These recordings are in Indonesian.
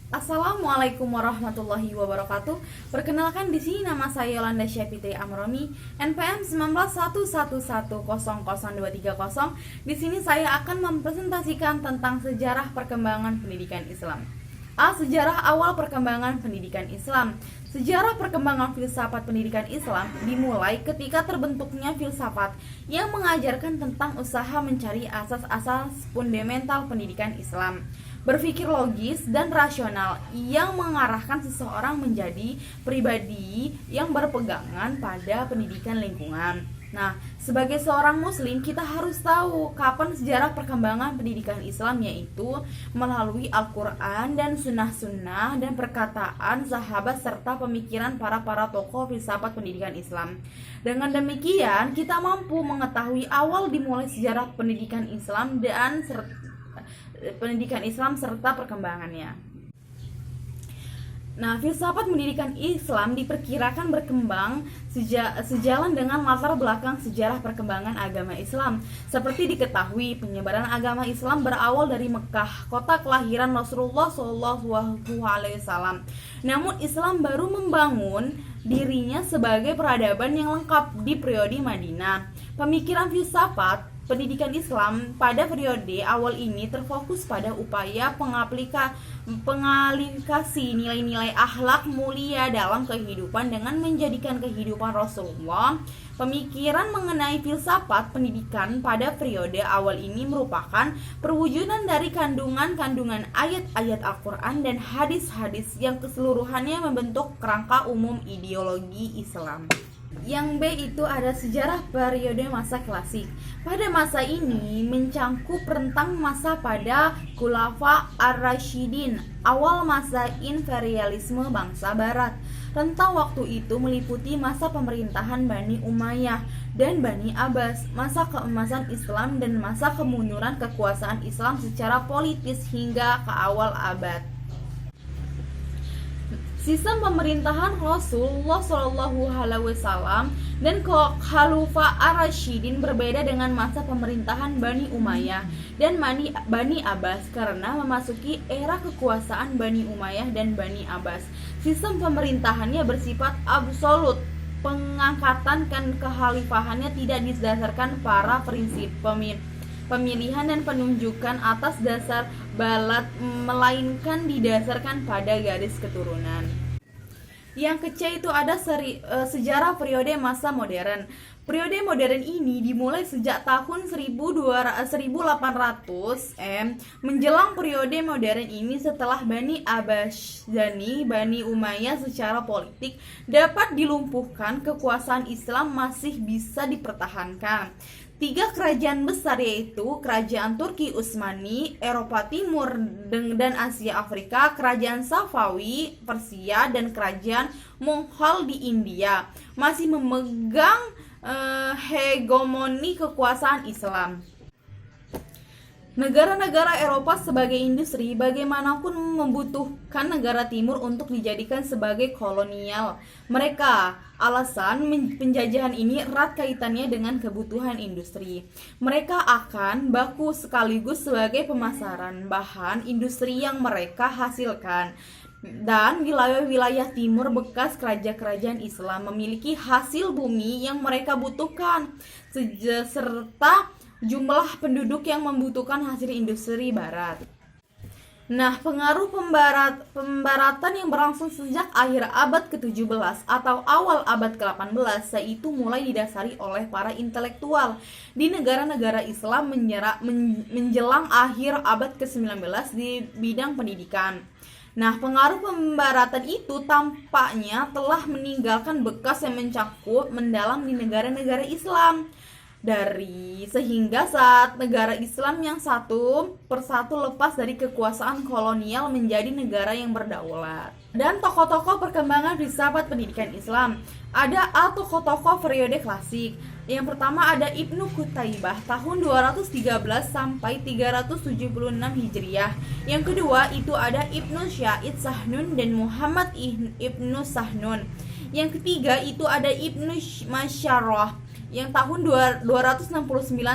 Assalamualaikum warahmatullahi wabarakatuh. Perkenalkan di sini nama saya Yolanda Syafitri Amromi, NPM 191111002330. Di sini saya akan mempresentasikan tentang sejarah perkembangan pendidikan Islam. Sejarah awal perkembangan pendidikan Islam. Sejarah perkembangan filsafat pendidikan Islam dimulai ketika terbentuknya filsafat yang mengajarkan tentang usaha mencari asas-asas fundamental pendidikan Islam, berpikir logis dan rasional yang mengarahkan seseorang menjadi pribadi yang berpegangan pada pendidikan lingkungan. Nah, sebagai seorang muslim kita harus tahu kapan sejarah perkembangan pendidikan Islam, yaitu melalui Al-Quran dan sunnah-sunnah dan perkataan sahabat serta pemikiran para tokoh filsafat pendidikan Islam. Dengan demikian kita mampu mengetahui awal dimulai sejarah pendidikan Islam serta perkembangannya. Nah, filsafat pendidikan Islam diperkirakan berkembang sejalan dengan latar belakang sejarah perkembangan agama Islam. Seperti diketahui, penyebaran agama Islam berawal dari Mekah, kota kelahiran Rasulullah SAW. Namun Islam baru membangun dirinya sebagai peradaban yang lengkap di periode Madinah. Pemikiran filsafat pendidikan Islam pada periode awal ini terfokus pada upaya pengaplikasi nilai-nilai akhlak mulia dalam kehidupan dengan menjadikan kehidupan Rasulullah. Pemikiran mengenai filsafat pendidikan pada periode awal ini merupakan perwujudan dari kandungan ayat-ayat Al-Quran dan hadis-hadis yang keseluruhannya membentuk kerangka umum ideologi Islam. Yang B itu ada sejarah periode masa klasik. Pada masa ini mencangkup rentang masa pada Khulafa ar-Rasyidin, awal masa imperialisme bangsa barat. Rentang waktu itu meliputi masa pemerintahan Bani Umayyah dan Bani Abbas, masa keemasan Islam dan masa kemunduran kekuasaan Islam secara politis hingga ke awal abad. Sistem pemerintahan Rasulullah SAW dan Khalifah ar-Rasyidin berbeda dengan masa pemerintahan Bani Umayyah dan Bani Abbas karena memasuki era kekuasaan Bani Umayyah dan Bani Abbas. Sistem pemerintahannya bersifat absolut. Pengangkatan dan kekhalifahannya tidak didasarkan pada prinsip pemilihan dan penunjukan atas dasar balat, melainkan didasarkan pada garis keturunan. Yang kecil itu ada sejarah periode masa modern. Periode modern ini dimulai sejak tahun 1800 menjelang periode modern ini setelah Bani Abbas dan Bani Umayyah secara politik dapat dilumpuhkan, kekuasaan Islam masih bisa dipertahankan. 3 kerajaan besar yaitu Kerajaan Turki Utsmani, Eropa Timur dan Asia Afrika, Kerajaan Safawi, Persia, dan Kerajaan Monghol di India masih memegang hegemoni kekuasaan Islam. Negara-negara Eropa sebagai industri bagaimanapun membutuhkan negara timur untuk dijadikan sebagai kolonial mereka. Alasan penjajahan ini erat kaitannya dengan kebutuhan industri. Mereka akan baku sekaligus sebagai pemasaran bahan industri yang mereka hasilkan. Dan wilayah-wilayah timur bekas kerajaan Islam memiliki hasil bumi yang mereka butuhkan, serta jumlah penduduk yang membutuhkan hasil industri barat. Nah, pengaruh pembaratan yang berlangsung sejak akhir abad ke-17 atau awal abad ke-18 yaitu mulai didasari oleh para intelektual di negara-negara Islam menjelang akhir abad ke-19 di bidang pendidikan. Nah, pengaruh pembaratan itu tampaknya telah meninggalkan bekas yang mendalam di negara-negara Islam. Sehingga saat negara Islam yang satu persatu lepas dari kekuasaan kolonial menjadi negara yang berdaulat. Dan tokoh-tokoh perkembangan filsafat pendidikan Islam. Ada tokoh-tokoh periode klasik. Yang pertama ada Ibnu Qutaibah tahun 213 sampai 376 Hijriah. Yang kedua itu ada Ibnu Syahid Sahnun dan Muhammad Ibnu Sahnun. Yang ketiga itu ada Ibnu Masyarrah yang tahun 269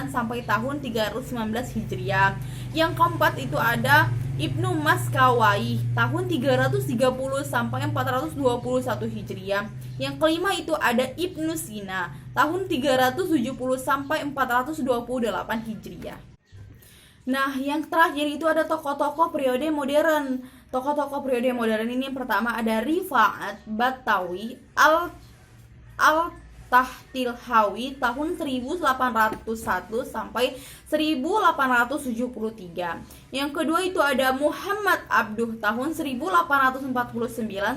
sampai tahun 319 Hijriah. Yang keempat itu ada Ibnu Maskawai tahun 330 sampai 421 Hijriah. Yang kelima itu ada Ibnu Sina tahun 370 sampai 428 Hijriah. Nah, yang terakhir itu ada tokoh-tokoh periode modern. Tokoh-tokoh periode modern ini yang pertama ada Rifa'at Batawi Al-Tahtilhawi tahun 1801 sampai 1873. Yang kedua itu ada Muhammad Abduh tahun 1849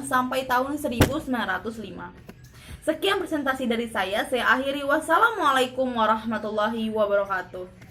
sampai tahun 1905. Sekian presentasi dari saya akhiri. Wassalamualaikum warahmatullahi wabarakatuh.